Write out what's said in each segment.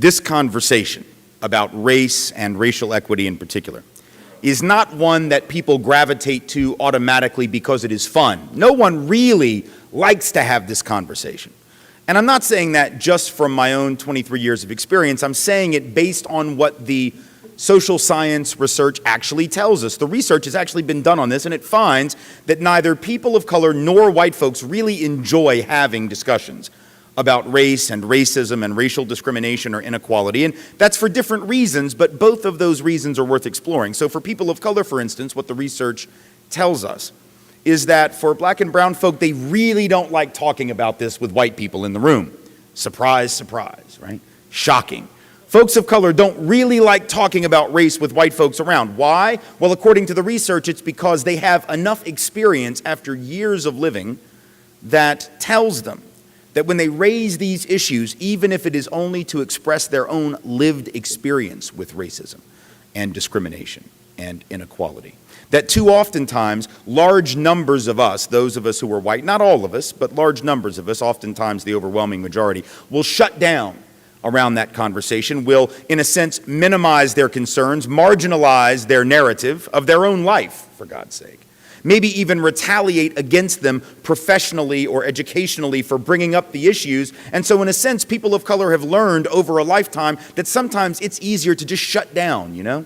This conversation about race and racial equity in particular is not one that people gravitate to automatically because it is fun. No one really likes to have this conversation. And I'm not saying that just from my own 23 years of experience. I'm saying it based on what the social science research actually tells us. The research has actually been done on this, and it finds that neither people of color nor white folks really enjoy having discussions about race and racism and racial discrimination or inequality. And that's for different reasons, but both of those reasons are worth exploring. So for people of color, for instance, what the research tells us is that for black and brown folk, they really don't like talking about this with white people in the room. Surprise, surprise, right? Shocking. Folks of color don't really like talking about race with white folks around. Why? Well, according to the research, it's because they have enough experience after years of living that tells them that when they raise these issues, even if it is only to express their own lived experience with racism and discrimination and inequality, that too oftentimes large numbers of us, those of us who are white, not all of us, but large numbers of us, oftentimes the overwhelming majority, will shut down around that conversation, will, in a sense, minimize their concerns, marginalize their narrative of their own life, for God's sake. Maybe even retaliate against them professionally or educationally for bringing up the issues. And so in a sense, people of color have learned over a lifetime that sometimes it's easier to just shut down, you know?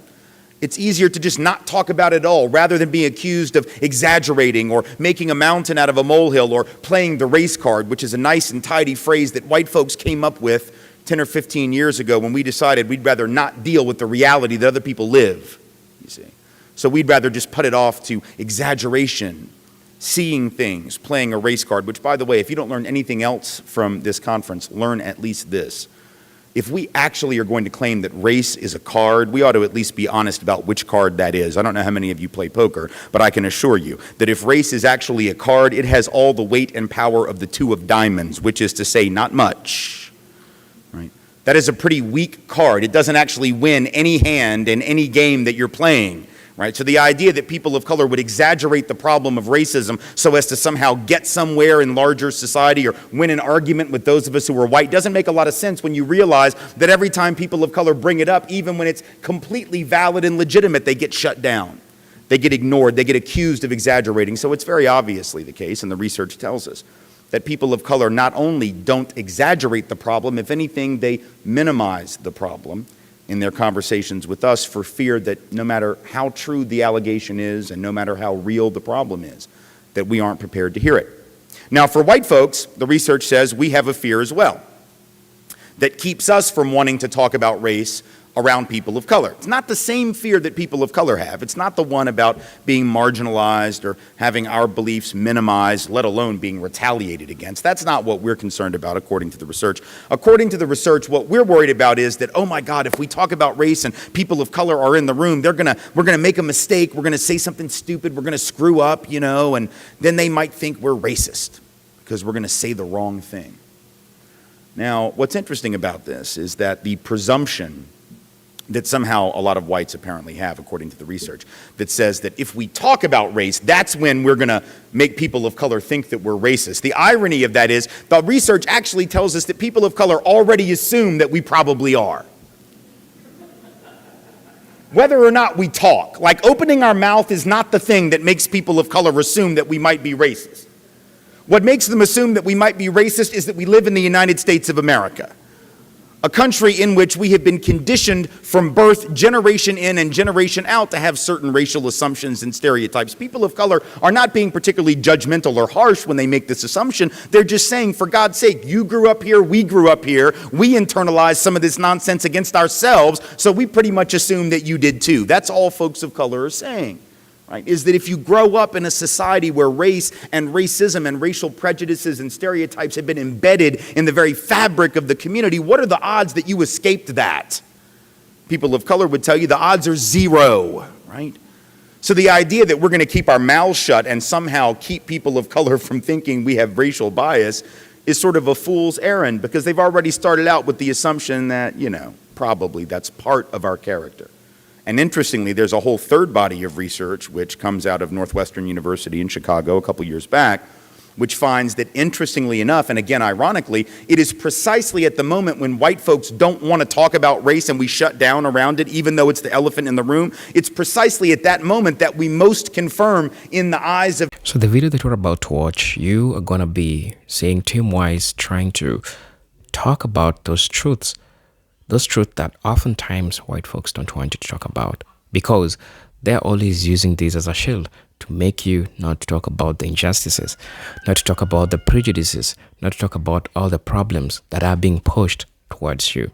It's easier to just not talk about it at all rather than being accused of exaggerating or making a mountain out of a molehill or playing the race card, which is a nice and tidy phrase that white folks came up with 10 or 15 years ago when we decided we'd rather not deal with the reality that other people live, you see. So we'd rather just put it off to exaggeration, seeing things, playing a race card, which, by the way, if you don't learn anything else from this conference, learn at least this. If we actually are going to claim that race is a card, we ought to at least be honest about which card that is. I don't know how many of you play poker, but I can assure you that if race is actually a card, it has all the weight and power of the two of diamonds, which is to say not much, right? That is a pretty weak card. It doesn't actually win any hand in any game that you're playing. Right? So the idea that people of color would exaggerate the problem of racism so as to somehow get somewhere in larger society or win an argument with those of us who are white doesn't make a lot of sense when you realize that every time people of color bring it up, even when it's completely valid and legitimate, they get shut down. They get ignored. They get accused of exaggerating. So it's very obviously the case, and the research tells us, that people of color not only don't exaggerate the problem, if anything, they minimize the problem in their conversations with us for fear that no matter how true the allegation is and no matter how real the problem is, that we aren't prepared to hear it. Now, for white folks, the research says we have a fear as well that keeps us from wanting to talk about race around people of color. It's not the same fear that people of color have. It's not the one about being marginalized or having our beliefs minimized, let alone being retaliated against. That's not what we're concerned about, according to the research. According to the research, what we're worried about is that, oh my God, if we talk about race and people of color are in the room, we're gonna make a mistake, we're gonna say something stupid, we're gonna screw up, you know, and then they might think we're racist because we're gonna say the wrong thing. Now, what's interesting about this is that the presumption that somehow a lot of whites apparently have, according to the research, that says that if we talk about race, that's when we're gonna make people of color think that we're racist. The irony of that is the research actually tells us that people of color already assume that we probably are. Whether or not we talk, like opening our mouth is not the thing that makes people of color assume that we might be racist. What makes them assume that we might be racist is that we live in the United States of America, a country in which we have been conditioned from birth, generation in and generation out, to have certain racial assumptions and stereotypes. People of color are not being particularly judgmental or harsh when they make this assumption. They're just saying, for God's sake, you grew up here, we grew up here, we internalized some of this nonsense against ourselves, so we pretty much assume that you did too. That's all folks of color are saying. Right, is that if you grow up in a society where race and racism and racial prejudices and stereotypes have been embedded in the very fabric of the community, what are the odds that you escaped that? People of color would tell you the odds are zero, right? So the idea that we're going to keep our mouths shut and somehow keep people of color from thinking we have racial bias is sort of a fool's errand, because they've already started out with the assumption that, you know, probably that's part of our character. And interestingly, there's a whole third body of research which comes out of Northwestern University in Chicago a couple years back, which finds that, interestingly enough, and again ironically, it is precisely at the moment when white folks don't want to talk about race and we shut down around it, even though it's the elephant in the room, it's precisely at that moment that we most confirm in the eyes of... So the video that we're about to watch, you are going to be seeing Tim Wise trying to talk about those truths that oftentimes white folks don't want you to talk about, because they're always using this as a shield to make you not to talk about the injustices, not to talk about the prejudices, not to talk about all the problems that are being pushed towards you.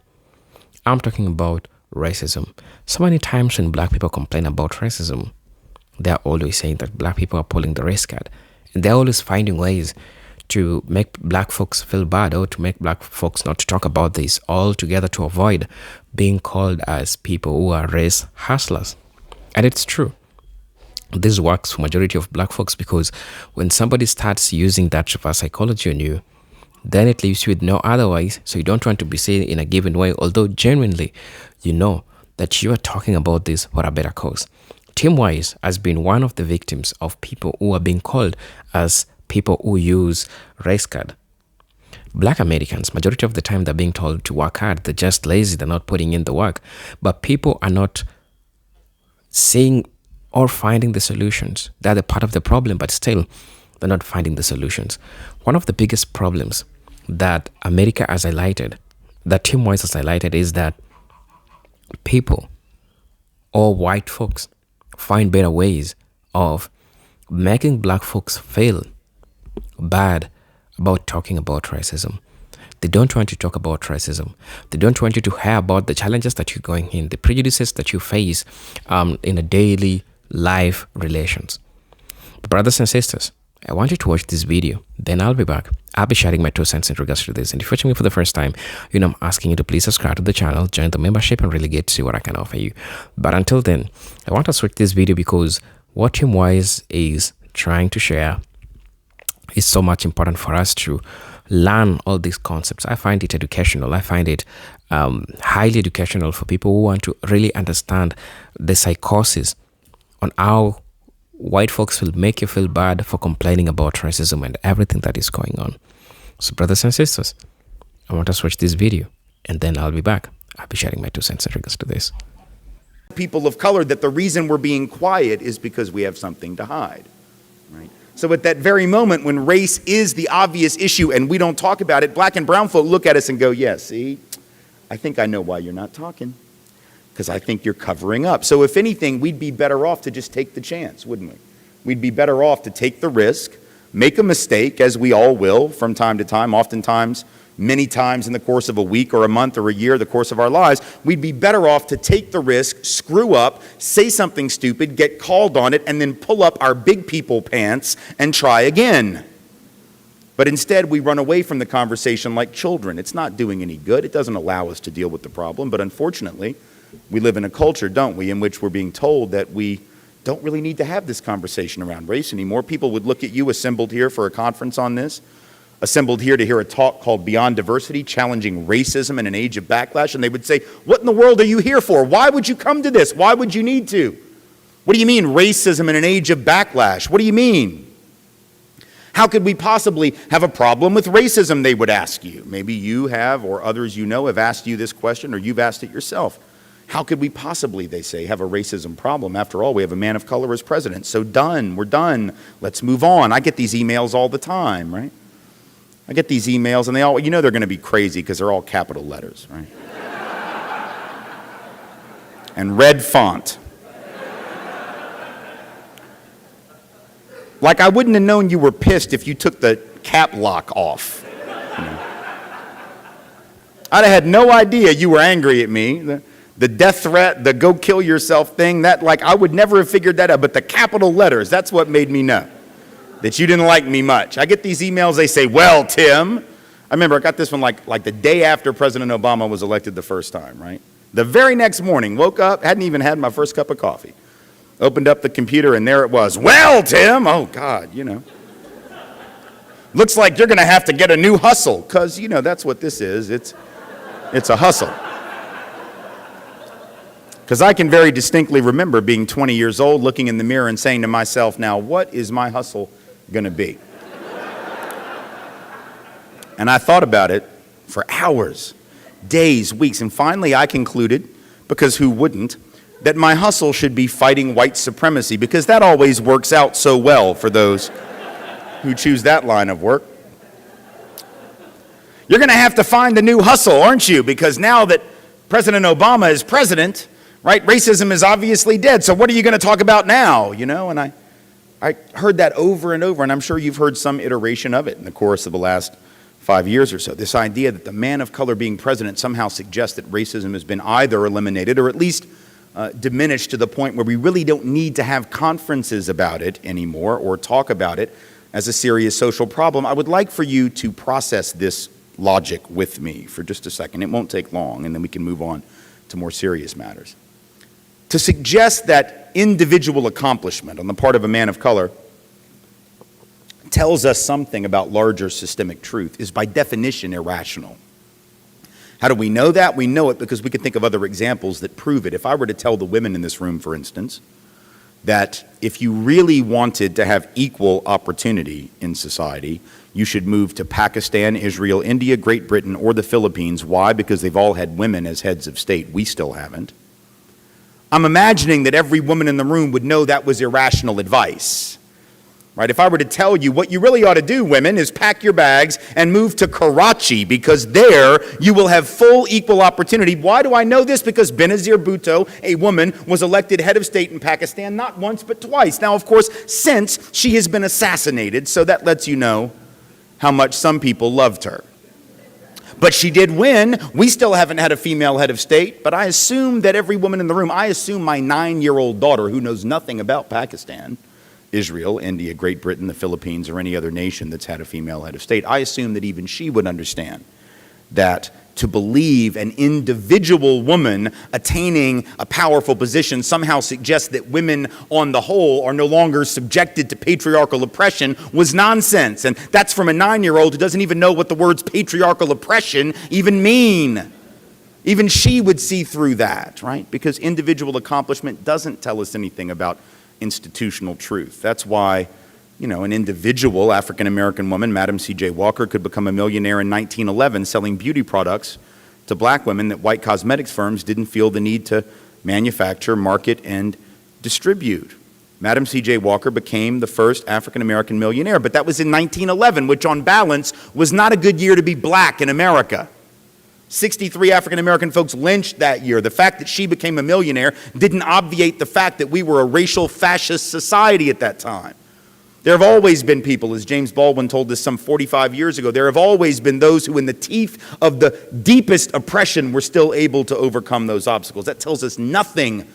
I'm talking about racism. So many times when black people complain about racism, they're always saying that black people are pulling the race card. And they're always finding ways to make black folks feel bad, or to make black folks not to talk about this altogether, to avoid being called as people who are race hustlers. And it's true. This works for majority of black folks, because when somebody starts using that reverse psychology on you, then it leaves you with no otherwise. So you don't want to be seen in a given way, although genuinely you know that you are talking about this for a better cause. Tim Wise has been one of the victims of people who are being called as people who use race card. Black Americans, majority of the time, they're being told to work hard. They're just lazy. They're not putting in the work. But people are not seeing or finding the solutions. They're the part of the problem, but still, they're not finding the solutions. One of the biggest problems that America has highlighted, that Tim Wise has highlighted, is that people, or white folks, find better ways of making black folks feel bad about talking about racism. They don't want to talk about racism. They don't want you to hear about the challenges that you're going in, the prejudices that you face in a daily life relations. Brothers and sisters, I want you to watch this video, then I'll be back. I'll be sharing my 2 cents in regards to this. And if you're watching me for the first time, I'm asking you to please subscribe to the channel, join the membership, and really get to see what I can offer you. But until then, I want to switch this video because what Tim Wise is trying to share is so much important for us to learn all these concepts. I find it educational. I find it highly educational for people who want to really understand the psychosis on how white folks will make you feel bad for complaining about racism and everything that is going on. So brothers and sisters, I want to switch this video and then I'll be back. I'll be sharing my 2 cents in regards to this. People of color, that the reason we're being quiet is because we have something to hide, right? So at that very moment when race is the obvious issue and we don't talk about it, black and brown folk look at us and go, yeah, see, I think I know why you're not talking, because I think you're covering up. So if anything, we'd be better off to just take the chance, wouldn't we? We'd be better off to take the risk, make a mistake, as we all will from time to time, oftentimes, many times in the course of a week or a month or a year, the course of our lives. We'd be better off to take the risk, screw up, say something stupid, get called on it, and then pull up our big people pants and try again. But instead, we run away from the conversation like children. It's not doing any good. It doesn't allow us to deal with the problem. But unfortunately, we live in a culture, don't we, in which we're being told that we don't really need to have this conversation around race anymore. People would look at you assembled here for a conference on this, assembled here to hear a talk called Beyond Diversity, Challenging Racism in an Age of Backlash, and they would say, what in the world are you here for? Why would you come to this? Why would you need to? What do you mean, racism in an age of backlash? What do you mean? How could we possibly have a problem with racism, they would ask you. Maybe you have, or others you know have asked you this question, or you've asked it yourself. How could we possibly, they say, have a racism problem? After all, we have a man of color as president. So done, we're done. Let's move on. I get these emails all the time, right? I get these emails and they all, they're going to be crazy because they're all capital letters, right? And red font. Like I wouldn't have known you were pissed if you took the cap lock off. I'd have had no idea you were angry at me. The death threat, the go kill yourself thing, that I would never have figured that out. But the capital letters, that's what made me know that you didn't like me much. I get these emails, they say, well, Tim. I remember I got this one like the day after President Obama was elected the first time, right? The very next morning, woke up, hadn't even had my first cup of coffee. Opened up the computer and there it was. Well, Tim, oh God, Looks like you're gonna have to get a new hustle, because that's what this is. It's a hustle. Because I can very distinctly remember being 20 years old, looking in the mirror and saying to myself, now what is my hustle gonna be? And I thought about it for hours, days, weeks, and finally I concluded, because who wouldn't, that my hustle should be fighting white supremacy, because that always works out so well for those who choose that line of work. You're going to have to find a new hustle, aren't you? Because now that President Obama is president, right, racism is obviously dead. So what are you going to talk about now? You know, and I heard that over and over, and I'm sure you've heard some iteration of it in the course of the last 5 years or so. This idea that the man of color being president somehow suggests that racism has been either eliminated or at least diminished to the point where we really don't need to have conferences about it anymore or talk about it as a serious social problem. I would like for you to process this logic with me for just a second. It won't take long, and then we can move on to more serious matters. To suggest that individual accomplishment on the part of a man of color tells us something about larger systemic truth is by definition irrational. How do we know that? We know it because we can think of other examples that prove it. If I were to tell the women in this room, for instance, that if you really wanted to have equal opportunity in society, you should move to Pakistan, Israel, India, Great Britain, or the Philippines. Why? Because they've all had women as heads of state. We still haven't. I'm imagining that every woman in the room would know that was irrational advice. Right? If I were to tell you what you really ought to do, women, is pack your bags and move to Karachi because there you will have full equal opportunity. Why do I know this? Because Benazir Bhutto, a woman, was elected head of state in Pakistan not once but twice. Now, of course, since she has been assassinated, so that lets you know how much some people loved her. But she did win. We still haven't had a female head of state, but I assume that every woman in the room, I assume my 9-year-old daughter who knows nothing about Pakistan, Israel, India, Great Britain, the Philippines, or any other nation that's had a female head of state, I assume that even she would understand that to believe an individual woman attaining a powerful position somehow suggests that women on the whole are no longer subjected to patriarchal oppression was nonsense. And that's from a 9-year-old who doesn't even know what the words patriarchal oppression even mean. Even she would see through that, right? Because individual accomplishment doesn't tell us anything about institutional truth. That's why, you know, an individual African-American woman, Madam C.J. Walker, could become a millionaire in 1911 selling beauty products to black women that white cosmetics firms didn't feel the need to manufacture, market, and distribute. Madam C.J. Walker became the first African-American millionaire, but that was in 1911, which on balance was not a good year to be black in America. 63 African-American folks lynched that year. The fact that she became a millionaire didn't obviate the fact that we were a racial fascist society at that time. There have always been people, as James Baldwin told us some 45 years ago, there have always been those who in the teeth of the deepest oppression were still able to overcome those obstacles. That tells us nothing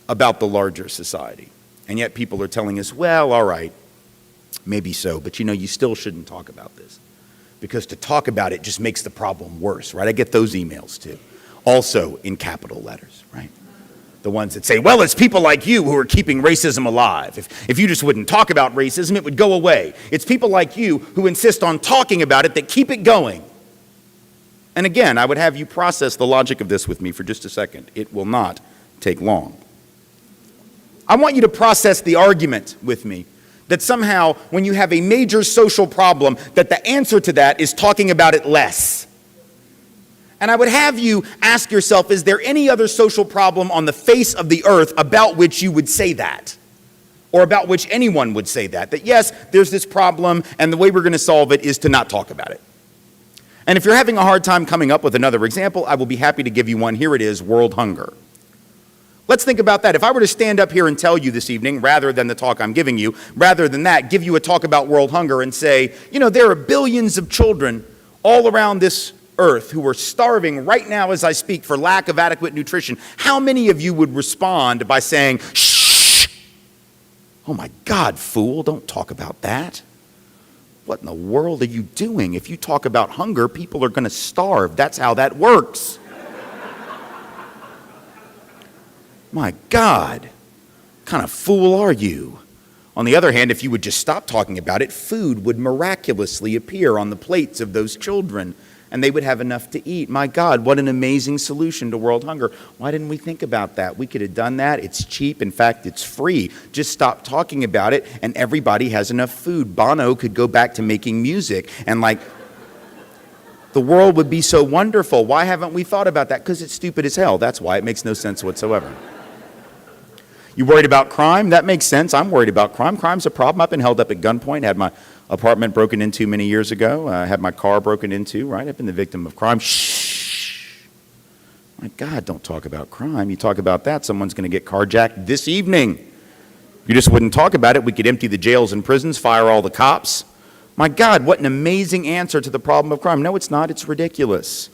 about the larger society. And yet people are telling us, well, all right, maybe so, but you know, you still shouldn't talk about this. Because to talk about it just makes the problem worse, right? I get those emails too. Also in capital letters, right? The ones that say, well, it's people like you who are keeping racism alive. If you just wouldn't talk about racism, it would go away. It's people like you who insist on talking about it that keep it going. And again, I would have you process the logic of this with me for just a second. It will not take long. I want you to process the argument with me that somehow when you have a major social problem, that the answer to that is talking about it less. And I would have you ask yourself, is there any other social problem on the face of the earth about which you would say that? Or about which anyone would say that? That yes, there's this problem, and the way we're going to solve it is to not talk about it. And if you're having a hard time coming up with another example, I will be happy to give you one. Here it is, world hunger. Let's think about that. If I were to stand up here and tell you this evening, rather than the talk I'm giving you, rather than that, give you a talk about world hunger and say, you know, there are billions of children all around this earth who are starving right now as I speak for lack of adequate nutrition, how many of you would respond by saying, shh, oh my God, fool, don't talk about that. What in the world are you doing? If you talk about hunger, people are going to starve. That's how that works. My God, what kind of fool are you? On the other hand, if you would just stop talking about it, food would miraculously appear on the plates of those children, and they would have enough to eat. My God, what an amazing solution to world hunger. Why didn't we think about that? We could have done that. It's cheap. In fact, it's free. Just stop talking about it, and everybody has enough food. Bono could go back to making music, and The world would be so wonderful. Why haven't we thought about that? Because it's stupid as hell. That's why. It makes no sense whatsoever. You worried about crime? That makes sense. I'm worried about crime. Crime's a problem. I've been held up at gunpoint, had my apartment broken into many years ago, had my car broken into, right? I've been the victim of crime. Shh. My God, don't talk about crime. You talk about that, someone's going to get carjacked this evening. You just wouldn't talk about it. We could empty the jails and prisons, fire all the cops. My God, what an amazing answer to the problem of crime. No, it's not. It's ridiculous.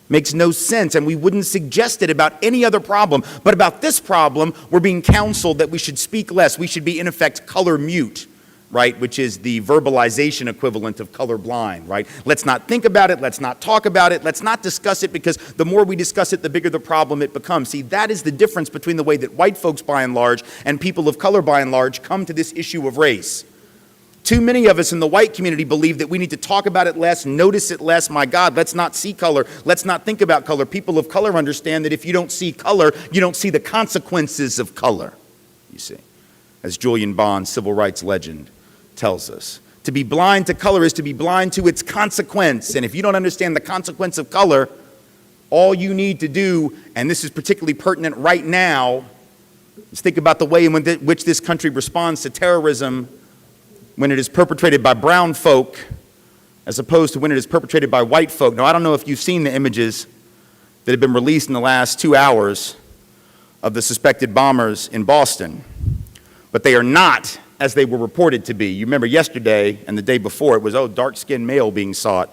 Makes no sense, and we wouldn't suggest it about any other problem. But about this problem, we're being counseled that we should speak less. We should be, in effect, color mute, right, which is the verbalization equivalent of colorblind, right? Let's not think about it. Let's not talk about it. Let's not discuss it, because the more we discuss it, the bigger the problem it becomes. See, that is the difference between the way that white folks, by and large, and people of color, by and large, come to this issue of race. Too many of us in the white community believe that we need to talk about it less, notice it less. My God, let's not see color. Let's not think about color. People of color understand that if you don't see color, you don't see the consequences of color, you see. As Julian Bond, civil rights legend, tells us. To be blind to color is to be blind to its consequence. And if you don't understand the consequence of color, all you need to do, and this is particularly pertinent right now, is think about the way in which this country responds to terrorism when it is perpetrated by brown folk as opposed to when it is perpetrated by white folk. Now, I don't know if you've seen the images that have been released in the last 2 hours of the suspected bombers in Boston, but they are not as they were reported to be. You remember yesterday and the day before, it was, dark-skinned male being sought.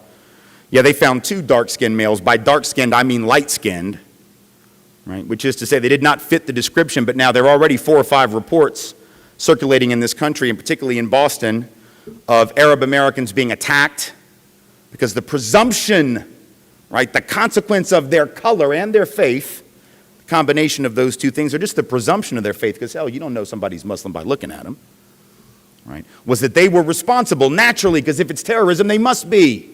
Yeah, they found 2 dark-skinned males. By dark-skinned, I mean light-skinned, right? Which is to say they did not fit the description, but now there are already 4 or 5 reports circulating in this country, and particularly in Boston, of Arab Americans being attacked because the presumption, right, the consequence of their color and their faith, the combination of those 2 things, or just the presumption of their faith, because hell, you don't know somebody's Muslim by looking at them, right, was that they were responsible naturally, because if it's terrorism, they must be.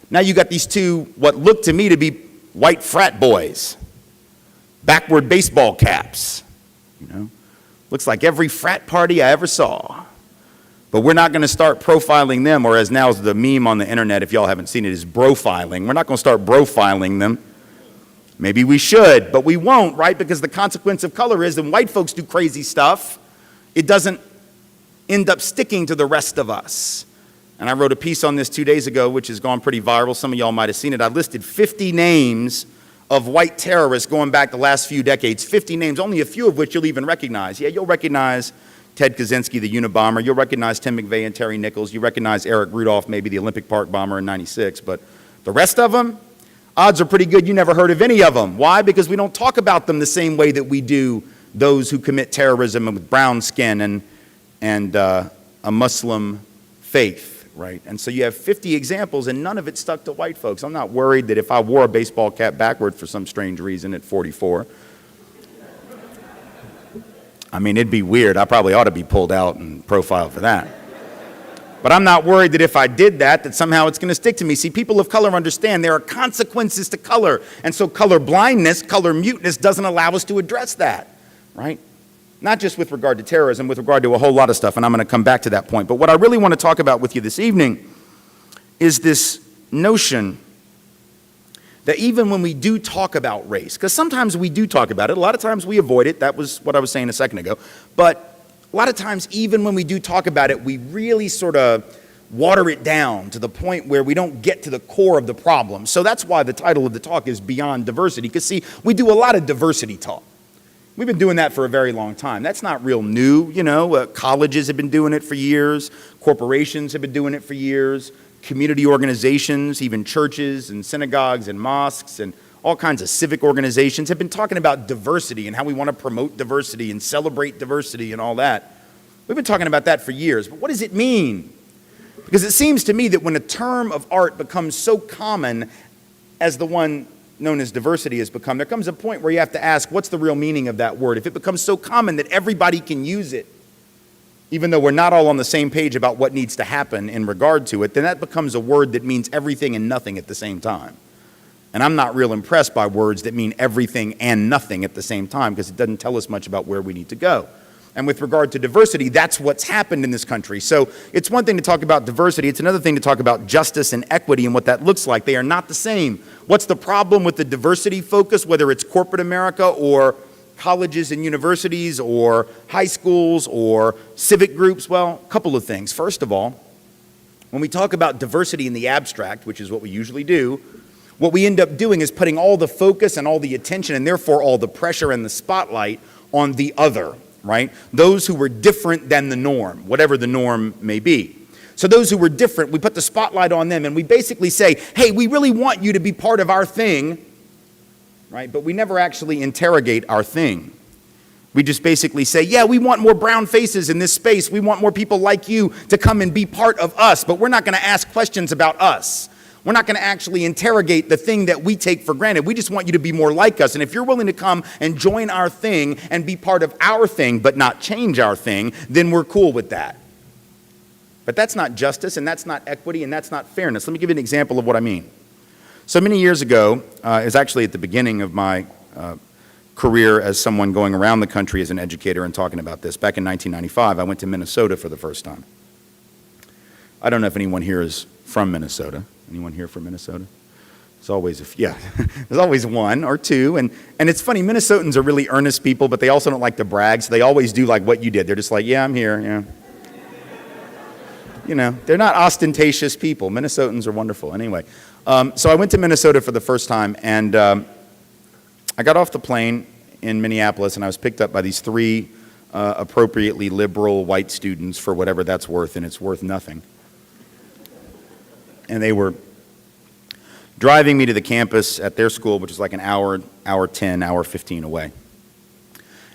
Now you got these 2, what look to me to be white frat boys, backward baseball caps, you know. Looks like every frat party I ever saw. But we're not going to start profiling them, or as now is the meme on the internet, if y'all haven't seen it, is brofiling. We're not going to start brofiling them. Maybe we should, but we won't, right? Because the consequence of color is when white folks do crazy stuff, it doesn't end up sticking to the rest of us. And I wrote a piece on this 2 days ago, which has gone pretty viral. Some of y'all might have seen it. I listed 50 names of white terrorists going back the last few decades, 50 names, only a few of which you'll even recognize. Yeah, you'll recognize Ted Kaczynski, the Unabomber. You'll recognize Tim McVeigh and Terry Nichols. You recognize Eric Rudolph, maybe the Olympic Park bomber in '96. But the rest of them, odds are pretty good you never heard of any of them. Why? Because we don't talk about them the same way that we do those who commit terrorism with brown skin and a Muslim faith. Right? And so you have 50 examples, and none of it stuck to white folks. I'm not worried that if I wore a baseball cap backward for some strange reason at 44, I mean, it'd be weird. I probably ought to be pulled out and profiled for that. But I'm not worried that if I did that, that somehow it's going to stick to me. See, people of color understand there are consequences to color, and so color blindness, color muteness doesn't allow us to address that, right? Not just with regard to terrorism, with regard to a whole lot of stuff, and I'm going to come back to that point. But what I really want to talk about with you this evening is this notion that even when we do talk about race, because sometimes we do talk about it, a lot of times we avoid it, that was what I was saying a second ago, but a lot of times even when we do talk about it, we really sort of water it down to the point where we don't get to the core of the problem. So that's why the title of the talk is Beyond Diversity, because see, we do a lot of diversity talk. We've been doing that for a very long time. That's not real new, you know. Colleges have been doing it for years. Corporations have been doing it for years. Community organizations, even churches and synagogues and mosques and all kinds of civic organizations have been talking about diversity and how we want to promote diversity and celebrate diversity and all that. We've been talking about that for years. But what does it mean? Because it seems to me that when a term of art becomes so common as the one known as diversity has become, there comes a point where you have to ask, what's the real meaning of that word? If it becomes so common that everybody can use it, even though we're not all on the same page about what needs to happen in regard to it, then that becomes a word that means everything and nothing at the same time. And I'm not real impressed by words that mean everything and nothing at the same time, because it doesn't tell us much about where we need to go. And with regard to diversity, that's what's happened in this country. So it's one thing to talk about diversity, it's another thing to talk about justice and equity and what that looks like. They are not the same. What's the problem with the diversity focus, whether it's corporate America or colleges and universities or high schools or civic groups? Well, a couple of things. First of all, when we talk about diversity in the abstract, which is what we usually do, what we end up doing is putting all the focus and all the attention and therefore all the pressure and the spotlight on the other, right? Those who were different than the norm, whatever the norm may be. So those who were different, we put the spotlight on them and we basically say, hey, we really want you to be part of our thing, right? But we never actually interrogate our thing. We just basically say, yeah, we want more brown faces in this space. We want more people like you to come and be part of us, but we're not going to ask questions about us. We're not going to actually interrogate the thing that we take for granted. We just want you to be more like us. And if you're willing to come and join our thing and be part of our thing, but not change our thing, then we're cool with that. But that's not justice, and that's not equity, and that's not fairness. Let me give you an example of what I mean. So many years ago, it was actually at the beginning of my career as someone going around the country as an educator and talking about this. Back in 1995, I went to Minnesota for the first time. I don't know if anyone here is from Minnesota. Anyone here from Minnesota? There's always there's always one or two. And it's funny, Minnesotans are really earnest people, but they also don't like to brag, so they always do like what you did. They're just like, yeah, I'm here, yeah. You know, they're not ostentatious people. Minnesotans are wonderful. Anyway, so I went to Minnesota for the first time, and I got off the plane in Minneapolis, and I was picked up by these three appropriately liberal white students for whatever that's worth, and it's worth nothing. And they were driving me to the campus at their school, which is like an hour 10, hour 15 away.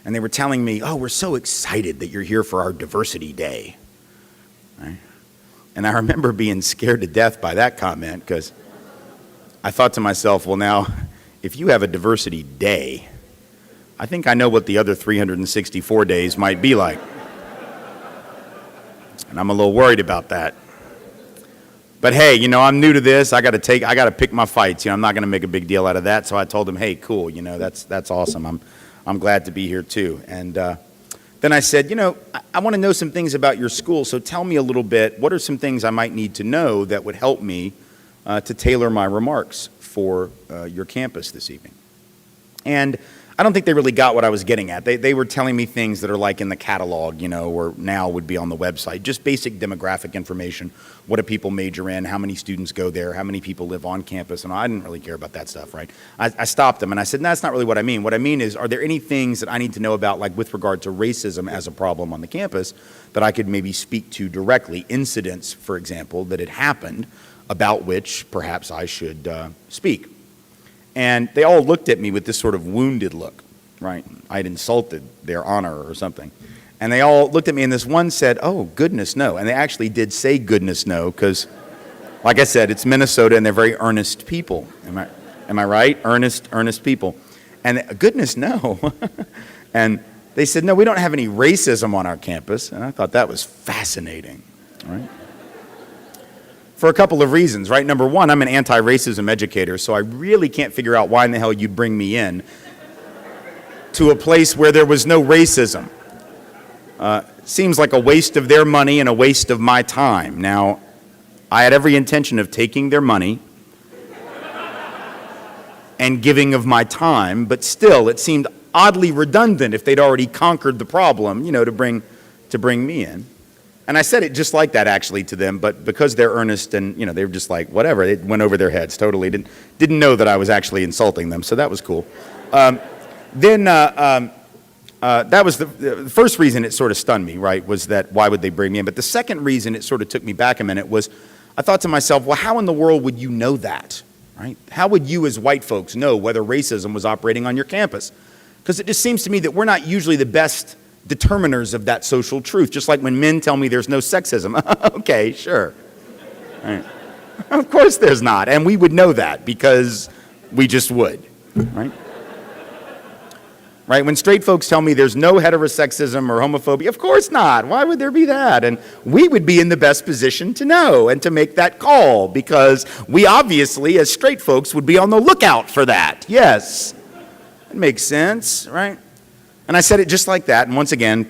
And they were telling me, oh, we're so excited that you're here for our diversity day. Right? And I remember being scared to death by that comment, because I thought to myself, well, now, if you have a diversity day, I think I know what the other 364 days might be like. And I'm a little worried about that. But hey, you know, I'm new to this. I got to pick my fights. You know, I'm not going to make a big deal out of that. So I told them, hey, cool. You know, that's awesome. I'm glad to be here too. And then I said, you know, I want to know some things about your school. So tell me a little bit. What are some things I might need to know that would help me to tailor my remarks for your campus this evening? And I don't think they really got what I was getting at. They were telling me things that are like in the catalog, you know, or now would be on the website. Just basic demographic information. What do people major in? How many students go there? How many people live on campus? And I didn't really care about that stuff, right? I stopped them and I said, no, that's not really what I mean. What I mean is, are there any things that I need to know about, like with regard to racism as a problem on the campus, that I could maybe speak to directly? Incidents, for example, that had happened about which perhaps I should speak. And they all looked at me with this sort of wounded look, right? I'd insulted their honor or something. And they all looked at me, and this one said, oh, goodness, no. And they actually did say goodness, no, because, like I said, it's Minnesota, and they're very earnest people. Am I right? Earnest people. And goodness, no. And they said, no, we don't have any racism on our campus. And I thought that was fascinating, right? For a couple of reasons, right? Number one, I'm an anti-racism educator, so I really can't figure out why in the hell you'd bring me in to a place where there was no racism. Seems like a waste of their money and a waste of my time. Now, I had every intention of taking their money and giving of my time, but still, it seemed oddly redundant if they'd already conquered the problem, you know, to bring me in. And I said it just like that, actually, to them, but because they're earnest and, you know, they were just like, whatever, it went over their heads totally. Didn't know that I was actually insulting them, so that was cool. That was the first reason it sort of stunned me, right, was that why would they bring me in? But the second reason it sort of took me back a minute was I thought to myself, well, how in the world would you know that, right? How would you as white folks know whether racism was operating on your campus? Because it just seems to me that we're not usually the best determiners of that social truth, just like when men tell me there's no sexism. Okay, sure. Right. Of course there's not, and we would know that because we just would, right? Right, when straight folks tell me there's no heterosexism or homophobia, of course not. Why would there be that? And we would be in the best position to know and to make that call because we obviously, as straight folks, would be on the lookout for that. Yes, it makes sense, right? And I said it just like that, and once again,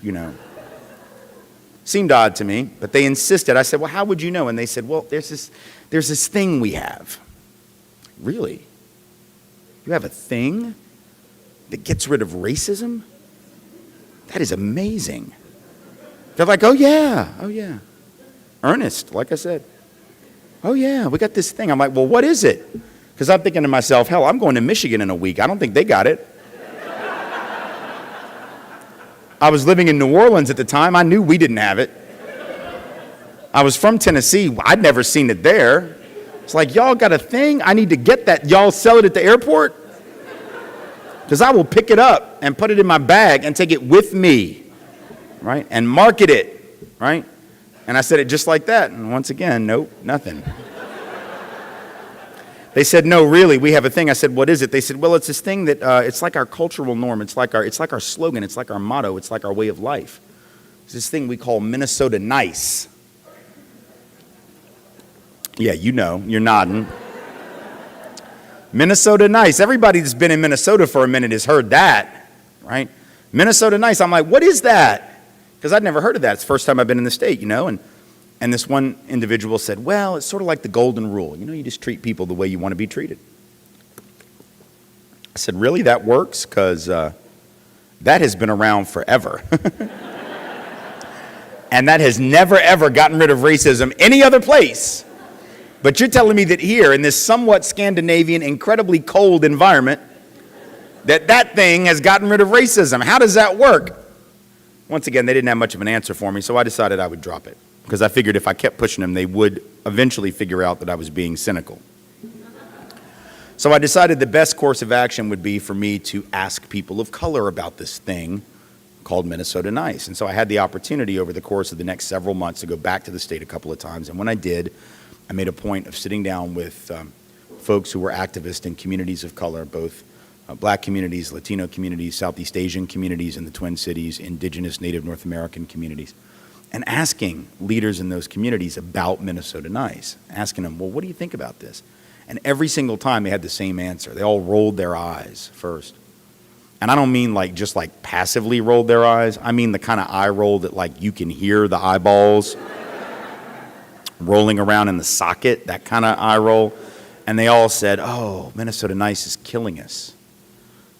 you know. Seemed odd to me, but they insisted. I said, well, how would you know? And they said, well, there's this thing we have. Really? You have a thing that gets rid of racism? That is amazing. They're like, oh yeah. Earnest, like I said. Oh yeah, we got this thing. I'm like, well, what is it? Because I'm thinking to myself, hell, I'm going to Michigan in a week. I don't think they got it. I was living in New Orleans at the time. I knew we didn't have it. I was from Tennessee. I'd never seen it there. It's like, y'all got a thing? I need to get that. Y'all sell it at the airport? Because I will pick it up and put it in my bag and take it with me, right? And market it, right? And I said it just like that. And once again, nope, nothing. They said, no, really, we have a thing. I said, what is it? They said, well, it's this thing that, it's like our cultural norm. It's like our slogan. It's like our motto. It's like our way of life. It's this thing we call Minnesota nice. Yeah, you know, you're nodding. Minnesota nice. Everybody that's been in Minnesota for a minute has heard that, right? Minnesota nice. I'm like, what is that? Because I'd never heard of that. It's the first time I've been in the state, you know, and this one individual said, well, it's sort of like the golden rule. You know, you just treat people the way you want to be treated. I said, really, that works? Because that has been around forever. And that has never, ever gotten rid of racism any other place. But you're telling me that here, in this somewhat Scandinavian, incredibly cold environment, that thing has gotten rid of racism. How does that work? Once again, they didn't have much of an answer for me, so I decided I would drop it. Because I figured if I kept pushing them, they would eventually figure out that I was being cynical. So I decided the best course of action would be for me to ask people of color about this thing called Minnesota Nice. And so I had the opportunity over the course of the next several months to go back to the state a couple of times. And when I did, I made a point of sitting down with folks who were activists in communities of color, both black communities, Latino communities, Southeast Asian communities in the Twin Cities, indigenous Native North American communities, and asking leaders in those communities about Minnesota Nice, asking them, well, what do you think about this? And every single time they had the same answer. They all rolled their eyes first. And I don't mean just passively rolled their eyes. I mean the kind of eye roll that you can hear the eyeballs rolling around in the socket, that kind of eye roll. And they all said, oh, Minnesota Nice is killing us.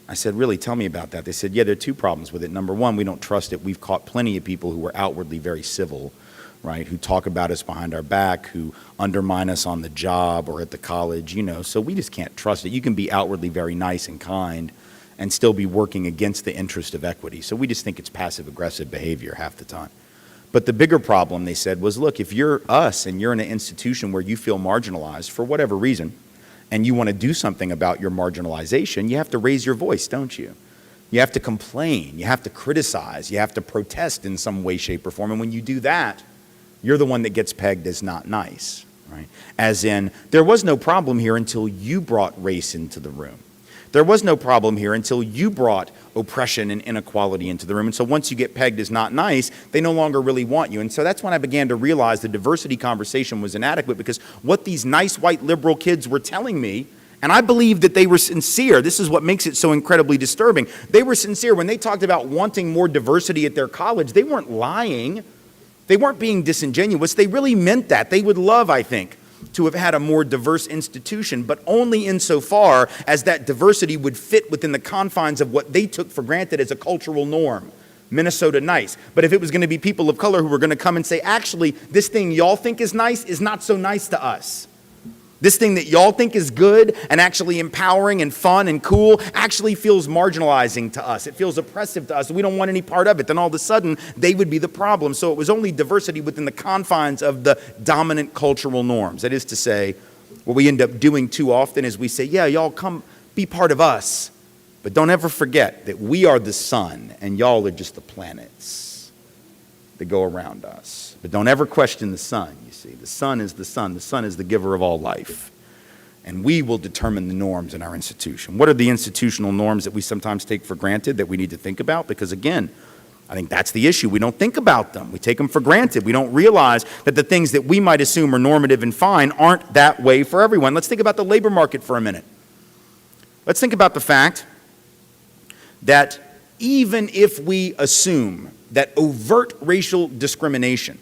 I said, really, tell me about that. They said, yeah, there are two problems with it. Number one, we don't trust it. We've caught plenty of people who are outwardly very civil, right, who talk about us behind our back, who undermine us on the job or at the college, you know, so we just can't trust it. You can be outwardly very nice and kind and still be working against the interest of equity. So we just think it's passive-aggressive behavior half the time. But the bigger problem, they said, was, look, if you're us and you're in an institution where you feel marginalized for whatever reason, and you want to do something about your marginalization, you have to raise your voice, don't you? You have to complain, you have to criticize, you have to protest in some way, shape, or form. And when you do that, you're the one that gets pegged as not nice, right? As in, there was no problem here until you brought race into the room. There was no problem here until you brought oppression and inequality into the room. And so once you get pegged as not nice, they no longer really want you. And so that's when I began to realize the diversity conversation was inadequate, because what these nice white liberal kids were telling me, and I believe that they were sincere. This is what makes it so incredibly disturbing. They were sincere when they talked about wanting more diversity at their college. They weren't lying. They weren't being disingenuous. They really meant that. They would love, I think, to have had a more diverse institution, but only insofar as that diversity would fit within the confines of what they took for granted as a cultural norm. Minnesota Nice. But if it was going to be people of color who were going to come and say, actually, this thing y'all think is nice is not so nice to us. This thing that y'all think is good and actually empowering and fun and cool actually feels marginalizing to us. It feels oppressive to us. We don't want any part of it. Then all of a sudden, they would be the problem. So it was only diversity within the confines of the dominant cultural norms. That is to say, what we end up doing too often is we say, yeah, y'all come be part of us. But don't ever forget that we are the sun and y'all are just the planets that go around us. But don't ever question the sun, you see. The sun is the sun. The sun is the giver of all life. And we will determine the norms in our institution. What are the institutional norms that we sometimes take for granted that we need to think about? Because again, I think that's the issue. We don't think about them. We take them for granted. We don't realize that the things that we might assume are normative and fine aren't that way for everyone. Let's think about the labor market for a minute. Let's think about the fact that even if we assume that overt racial discrimination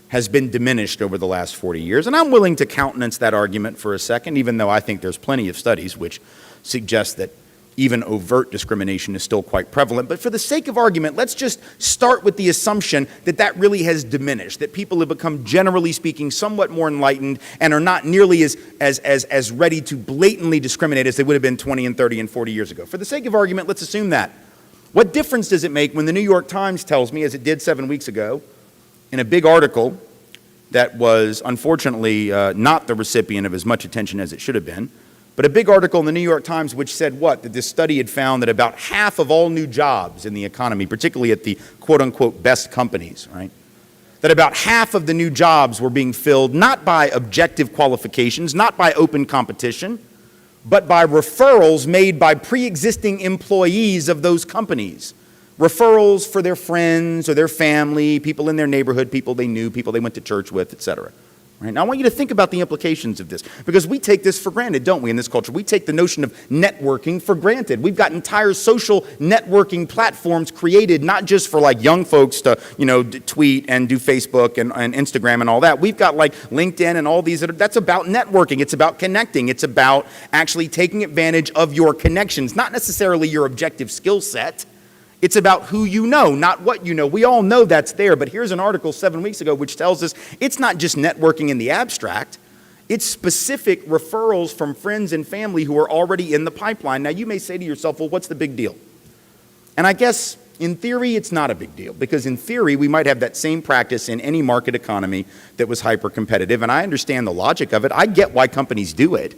has been diminished over the last 40 years. And I'm willing to countenance that argument for a second, even though I think there's plenty of studies which suggest that even overt discrimination is still quite prevalent. But for the sake of argument, let's just start with the assumption that that really has diminished, that people have become, generally speaking, somewhat more enlightened and are not nearly as ready to blatantly discriminate as they would have been 20 and 30 and 40 years ago. For the sake of argument, let's assume that. What difference does it make when the New York Times tells me, as it did 7 weeks ago, in a big article that was unfortunately not the recipient of as much attention as it should have been, but a big article in the New York Times which said what? That this study had found that about half of all new jobs in the economy, particularly at the quote-unquote best companies, right? That about half of the new jobs were being filled not by objective qualifications, not by open competition, but by referrals made by pre-existing employees of those companies. Referrals for their friends or their family, people in their neighborhood, people they knew, people they went to church with, et cetera. Right? Now I want you to think about the implications of this, because we take this for granted, don't we, in this culture? We take the notion of networking for granted. We've got entire social networking platforms created not just for like young folks to, tweet and do Facebook and Instagram and all that. We've got like LinkedIn and all these, that's about networking. It's about connecting. It's about actually taking advantage of your connections, not necessarily your objective skill set. It's about who you know, not what you know. We all know that's there, but here's an article 7 weeks ago which tells us it's not just networking in the abstract. It's specific referrals from friends and family who are already in the pipeline. Now you may say to yourself, well, what's the big deal? And I guess in theory it's not a big deal, because in theory we might have that same practice in any market economy that was hyper-competitive, and I understand the logic of it. I get why companies do it.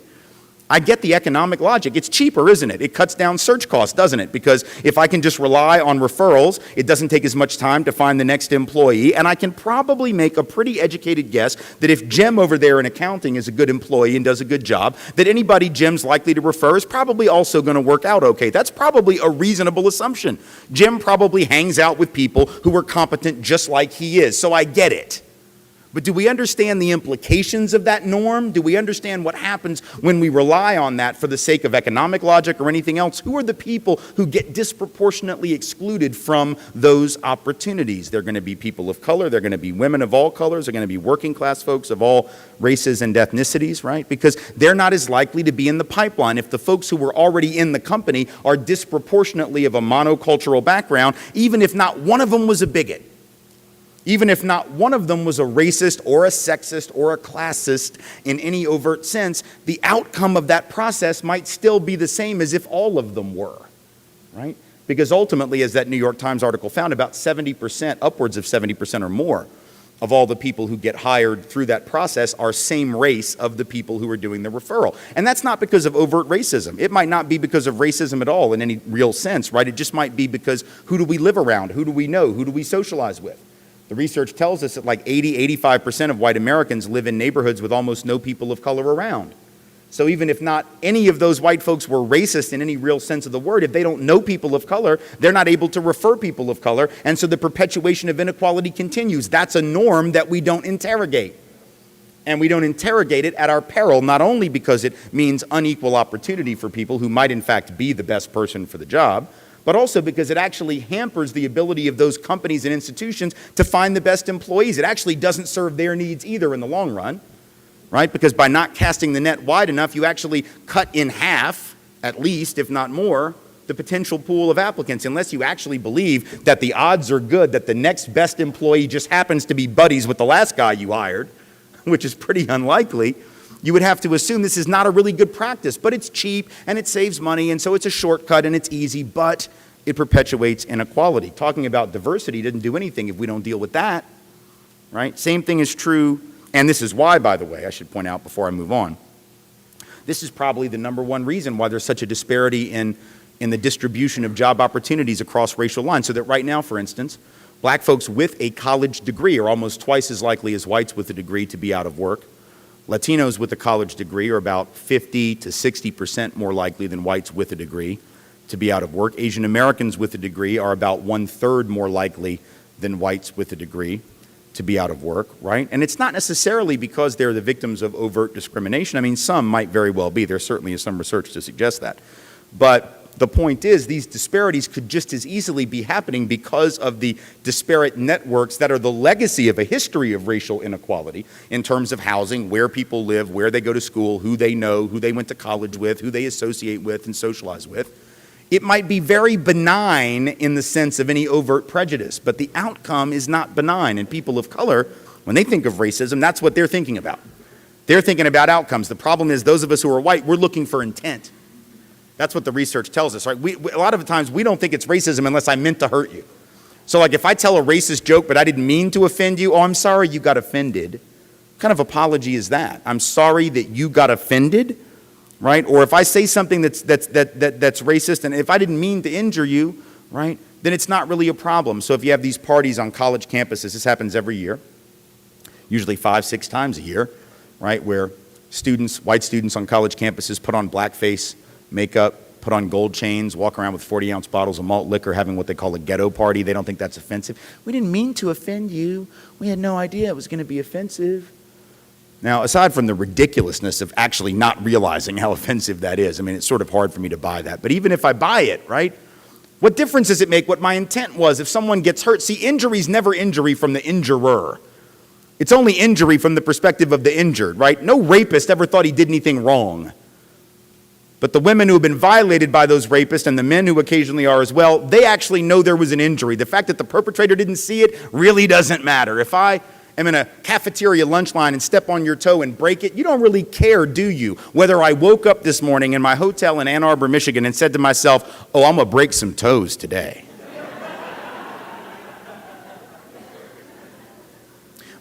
I get the economic logic. It's cheaper, isn't it? It cuts down search costs, doesn't it? Because if I can just rely on referrals, it doesn't take as much time to find the next employee, and I can probably make a pretty educated guess that if Jim over there in accounting is a good employee and does a good job, that anybody Jim's likely to refer is probably also going to work out okay. That's probably a reasonable assumption. Jim probably hangs out with people who are competent just like he is, so I get it. But do we understand the implications of that norm? Do we understand what happens when we rely on that for the sake of economic logic or anything else? Who are the people who get disproportionately excluded from those opportunities? They're going to be people of color. They're going to be women of all colors. They're going to be working class folks of all races and ethnicities, right? Because they're not as likely to be in the pipeline if the folks who were already in the company are disproportionately of a monocultural background, even if not one of them was a bigot. Even if not one of them was a racist or a sexist or a classist in any overt sense, the outcome of that process might still be the same as if all of them were, right? Because ultimately, as that New York Times article found, about 70%, upwards of 70% or more of all the people who get hired through that process are same race of the people who are doing the referral. And that's not because of overt racism. It might not be because of racism at all in any real sense, right? It just might be because who do we live around? Who do we know? Who do we socialize with? The research tells us that like 85% of white Americans live in neighborhoods with almost no people of color around. So even if not any of those white folks were racist in any real sense of the word, if they don't know people of color, they're not able to refer people of color, and so the perpetuation of inequality continues. That's a norm that we don't interrogate. And we don't interrogate it at our peril, not only because it means unequal opportunity for people who might in fact be the best person for the job, but also because it actually hampers the ability of those companies and institutions to find the best employees. It actually doesn't serve their needs either in the long run, right? Because by not casting the net wide enough, you actually cut in half, at least, if not more, the potential pool of applicants, unless you actually believe that the odds are good that the next best employee just happens to be buddies with the last guy you hired, which is pretty unlikely. You would have to assume this is not a really good practice, but it's cheap and it saves money, and so it's a shortcut and it's easy, but it perpetuates inequality. Talking about diversity doesn't do anything if we don't deal with that, right? Same thing is true, and this is why, by the way, I should point out before I move on. This is probably the number one reason why there's such a disparity in the distribution of job opportunities across racial lines. So that right now, for instance, black folks with a college degree are almost twice as likely as whites with a degree to be out of work. Latinos with a college degree are about 50 to 60% more likely than whites with a degree to be out of work. Asian Americans with a degree are about 1/3 more likely than whites with a degree to be out of work, right? And it's not necessarily because they're the victims of overt discrimination. I mean, some might very well be. There certainly is some research to suggest that. But the point is, these disparities could just as easily be happening because of the disparate networks that are the legacy of a history of racial inequality in terms of housing, where people live, where they go to school, who they know, who they went to college with, who they associate with and socialize with. It might be very benign in the sense of any overt prejudice, but the outcome is not benign. And people of color, when they think of racism, that's what they're thinking about. They're thinking about outcomes. The problem is those of us who are white, we're looking for intent. That's what the research tells us, right? A lot of the times we don't think it's racism unless I meant to hurt you. So like if I tell a racist joke but I didn't mean to offend you, oh, I'm sorry you got offended. What kind of apology is that? I'm sorry that you got offended, right? Or if I say something that's racist and if I didn't mean to injure you, right, then it's not really a problem. So if you have these parties on college campuses, this happens every year, usually 5-6 times a year, right, where students, white students on college campuses put on blackface, makeup, put on gold chains, walk around with 40-ounce bottles of malt liquor, having what they call a ghetto party. They don't think that's offensive. We didn't mean to offend you. We had no idea it was going to be offensive. Now, aside from the ridiculousness of actually not realizing how offensive that is, I mean, it's sort of hard for me to buy that. But even if I buy it, right, what difference does it make what my intent was if someone gets hurt? See, injury is never injury from the injurer. It's only injury from the perspective of the injured, right? No rapist ever thought he did anything wrong. But the women who have been violated by those rapists and the men who occasionally are as well, they actually know there was an injury. The fact that the perpetrator didn't see it really doesn't matter. If I am in a cafeteria lunch line and step on your toe and break it, you don't really care, do you? Whether I woke up this morning in my hotel in Ann Arbor, Michigan and said to myself, oh, I'm going to break some toes today.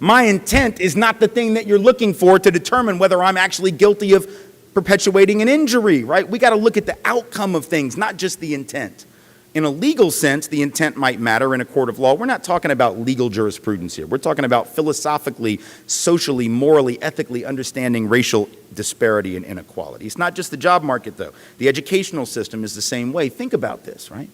My intent is not the thing that you're looking for to determine whether I'm actually guilty of perpetuating an injury, right? We got to look at the outcome of things, not just the intent. In a legal sense, the intent might matter in a court of law. We're not talking about legal jurisprudence here. We're talking about philosophically, socially, morally, ethically understanding racial disparity and inequality. It's not just the job market, though. The educational system is the same way. Think about this, right?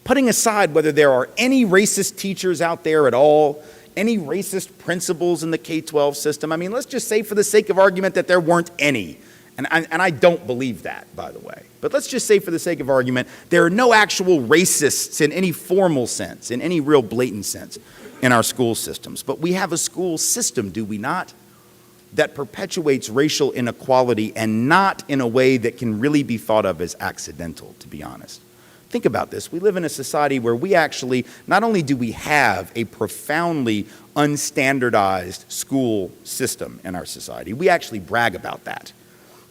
Putting aside whether there are any racist teachers out there at all, any racist principals in the K-12 system, I mean, let's just say for the sake of argument that there weren't any. And I don't believe that, by the way. But let's just say for the sake of argument, there are no actual racists in any formal sense, in any real blatant sense, in our school systems. But we have a school system, do we not, that perpetuates racial inequality and not in a way that can really be thought of as accidental, to be honest. Think about this. We live in a society where we actually, not only do we have a profoundly unstandardized school system in our society, we actually brag about that.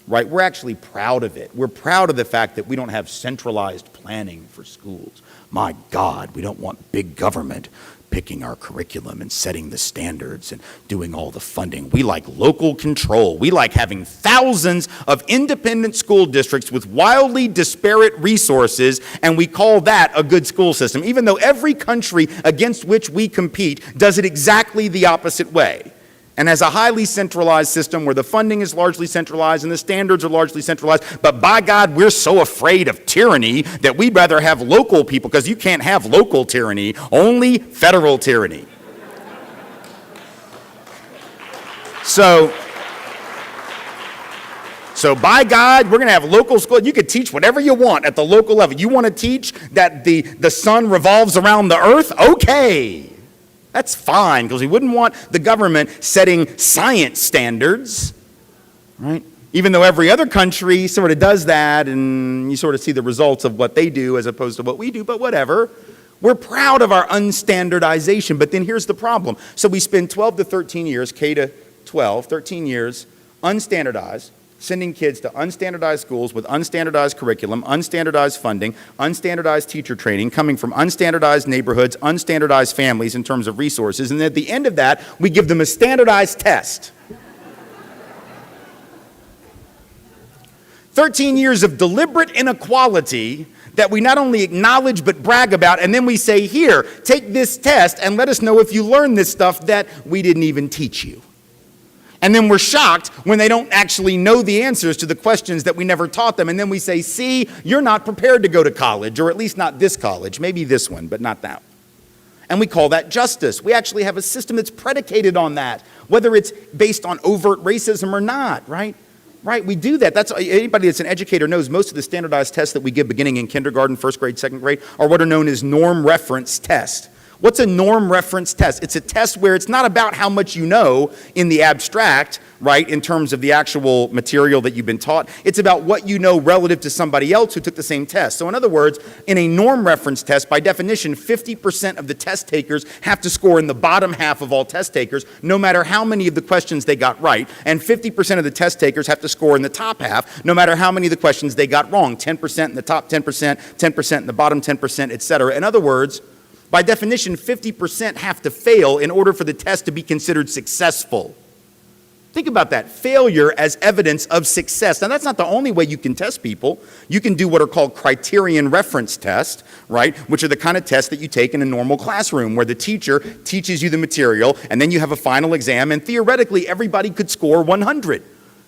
Right? We're actually proud of it. We're proud of the fact that we don't have centralized planning for schools. My God, we don't want big government picking our curriculum and setting the standards and doing all the funding. We like local control. We like having thousands of independent school districts with wildly disparate resources, and we call that a good school system, even though every country against which we compete does it exactly the opposite way. And has a highly centralized system where the funding is largely centralized and the standards are largely centralized. But by God, we're so afraid of tyranny that we'd rather have local people, because you can't have local tyranny, only federal tyranny. So by God, we're going to have local school. You could teach whatever you want at the local level. You want to teach that the sun revolves around the earth? Okay. That's fine, because we wouldn't want the government setting science standards, right? Even though every other country sort of does that, and you sort of see the results of what they do as opposed to what we do, but whatever. We're proud of our unstandardization, but then here's the problem. So we spend 12 to 13 years, K to 12, 13 years, unstandardized, sending kids to unstandardized schools with unstandardized curriculum, unstandardized funding, unstandardized teacher training, coming from unstandardized neighborhoods, unstandardized families in terms of resources, and at the end of that, we give them a standardized test. 13 years of deliberate inequality that we not only acknowledge but brag about, and then we say, here, take this test and let us know if you learned this stuff that we didn't even teach you. And then we're shocked when they don't actually know the answers to the questions that we never taught them. And then we say, see, you're not prepared to go to college, or at least not this college, maybe this one, but not that one. And we call that justice. We actually have a system that's predicated on that, whether it's based on overt racism or not, right? Right, we do that. That's anybody that's an educator knows most of the standardized tests that we give beginning in kindergarten, first grade, second grade are what are known as norm reference tests. What's a norm reference test? It's a test where it's not about how much you know in the abstract, right, in terms of the actual material that you've been taught. It's about what you know relative to somebody else who took the same test. So in other words, in a norm reference test, by definition, 50% of the test takers have to score in the bottom half of all test takers, no matter how many of the questions they got right. And 50% of the test takers have to score in the top half, no matter how many of the questions they got wrong. 10% in the top 10%, 10% in the bottom 10%, et cetera. In other words, by definition, 50% have to fail in order for the test to be considered successful. Think about that, failure as evidence of success. Now, that's not the only way you can test people. You can do what are called criterion reference tests, right, which are the kind of tests that you take in a normal classroom where the teacher teaches you the material and then you have a final exam, and theoretically everybody could score 100.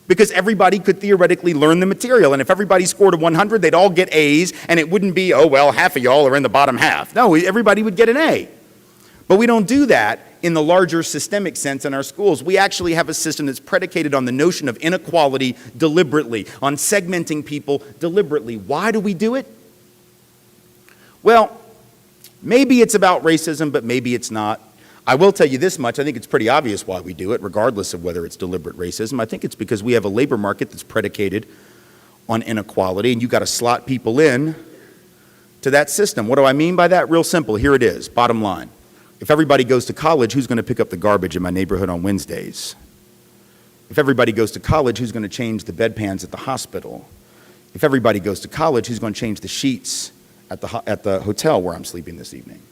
Because everybody could theoretically learn the material. And if everybody scored a 100, they'd all get A's, and it wouldn't be, oh, well, half of y'all are in the bottom half. No, everybody would get an A. But we don't do that in the larger systemic sense in our schools. We actually have a system that's predicated on the notion of inequality deliberately, on segmenting people deliberately. Why do we do it? Well, maybe it's about racism, but maybe it's not. I will tell you this much, I think it's pretty obvious why we do it, regardless of whether it's deliberate racism. I think it's because we have a labor market that's predicated on inequality, and you've got to slot people in to that system. What do I mean by that? Real simple. Here it is, bottom line. If everybody goes to college, who's going to pick up the garbage in my neighborhood on Wednesdays? If everybody goes to college, who's going to change the bedpans at the hospital? If everybody goes to college, who's going to change the sheets at the hotel where I'm sleeping this evening?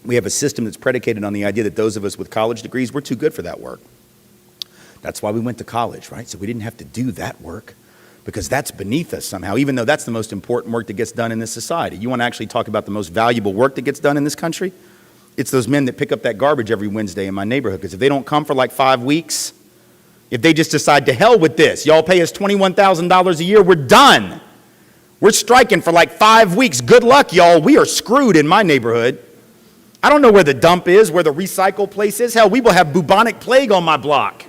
We have a system that's predicated on the idea that those of us with college degrees, we're too good for that work. That's why we went to college, right? So we didn't have to do that work because that's beneath us somehow, even though that's the most important work that gets done in this society. You want to actually talk about the most valuable work that gets done in this country? It's those men that pick up that garbage every Wednesday in my neighborhood, because if they don't come for like 5 weeks, if they just decide to hell with this, y'all pay us $21,000 a year, we're done. We're striking for like 5 weeks. Good luck, y'all. We are screwed in my neighborhood. I don't know where the dump is, where the recycle place is. Hell, we will have bubonic plague on my block.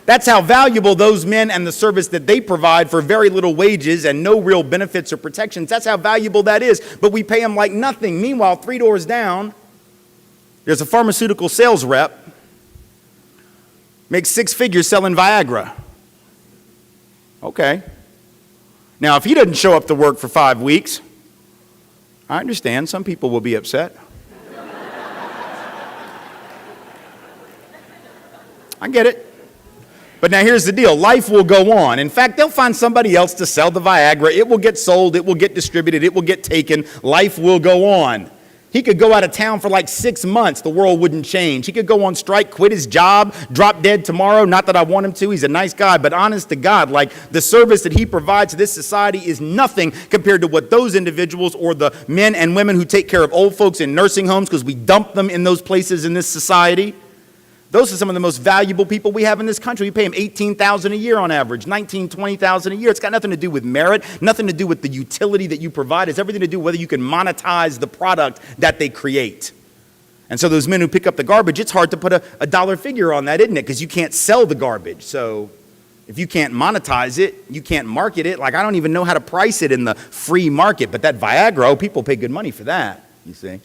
That's how valuable those men and the service that they provide for very little wages and no real benefits or protections, that's how valuable that is. But we pay them like nothing. Meanwhile, 3 doors down, there's a pharmaceutical sales rep, makes 6 figures selling Viagra. Okay. Now, if he doesn't show up to work for 5 weeks, I understand, some people will be upset. I get it. But now here's the deal, life will go on. In fact, they'll find somebody else to sell the Viagra. It will get sold, it will get distributed, it will get taken. Life will go on. He could go out of town for like 6 months, the world wouldn't change. He could go on strike, quit his job, drop dead tomorrow. Not that I want him to, he's a nice guy, but honest to God, like the service that he provides to this society is nothing compared to what those individuals or the men and women who take care of old folks in nursing homes, because we dump them in those places in this society. Those are some of the most valuable people we have in this country. We pay them $18,000 a year on average, $19,000, $20,000 a year. It's got nothing to do with merit, nothing to do with the utility that you provide. It's everything to do with whether you can monetize the product that they create. And so those men who pick up the garbage, it's hard to put a dollar figure on that, isn't it? Because you can't sell the garbage. So if you can't monetize it, you can't market it. Like, I don't even know how to price it in the free market. But that Viagra, oh, people pay good money for that, you see.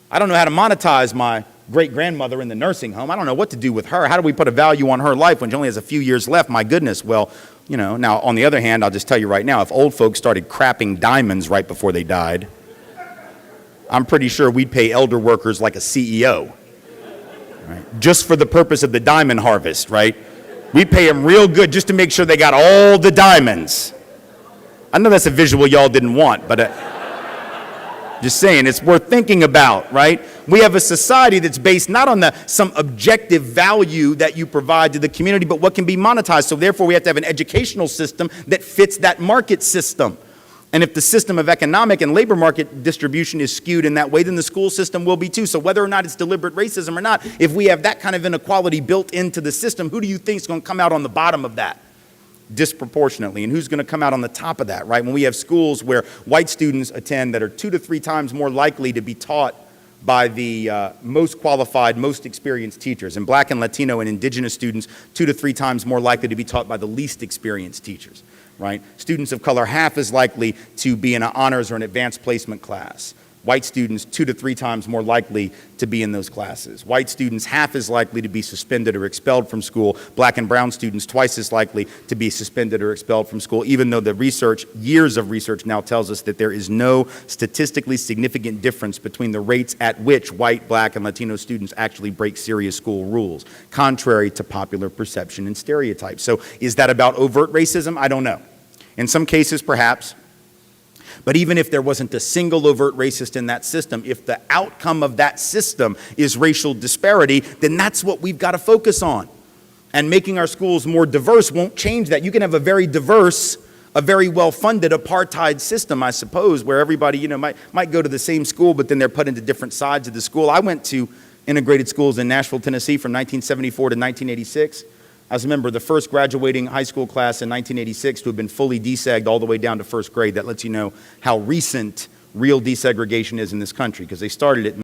I don't know how to monetize my great-grandmother in the nursing home. I don't know what to do with her. How do we put a value on her life when she only has a few years left? My goodness. Well, you know, now on the other hand, I'll just tell you right now, if old folks started crapping diamonds right before they died, I'm pretty sure we'd pay elder workers like a CEO, right? Just for the purpose of the diamond harvest, right? We'd pay them real good just to make sure they got all the diamonds. I know that's a visual y'all didn't want, but just saying, it's worth thinking about, right? We have a society that's based not on some objective value that you provide to the community, but what can be monetized. So therefore, we have to have an educational system that fits that market system. And if the system of economic and labor market distribution is skewed in that way, then the school system will be too. So whether or not it's deliberate racism or not, if we have that kind of inequality built into the system, who do you think is going to come out on the bottom of that? Disproportionately, and who's going to come out on the top of that, right? When we have schools where white students attend that are 2 to 3 times more likely to be taught by the most qualified, most experienced teachers. And Black and Latino and Indigenous students 2 to 3 times more likely to be taught by the least experienced teachers, right? Students of color half as likely to be in an honors or an advanced placement class. White students 2 to 3 times more likely to be in those classes. White students half as likely to be suspended or expelled from school. Black and brown students twice as likely to be suspended or expelled from school, even though the research, years of research now tells us that there is no statistically significant difference between the rates at which white, black, and Latino students actually break serious school rules, contrary to popular perception and stereotypes. So is that about overt racism? I don't know. In some cases, perhaps. But even if there wasn't a single overt racist in that system, if the outcome of that system is racial disparity, then that's what we've got to focus on. And making our schools more diverse won't change that. You can have a very diverse, a very well-funded apartheid system, I suppose, where everybody, you know, might go to the same school, but then they're put into different sides of the school. I went to integrated schools in Nashville, Tennessee from 1974 to 1986. I was a member of the first graduating high school class in 1986 to have been fully desegregated all the way down to first grade. That lets you know how recent real desegregation is in this country, because they started it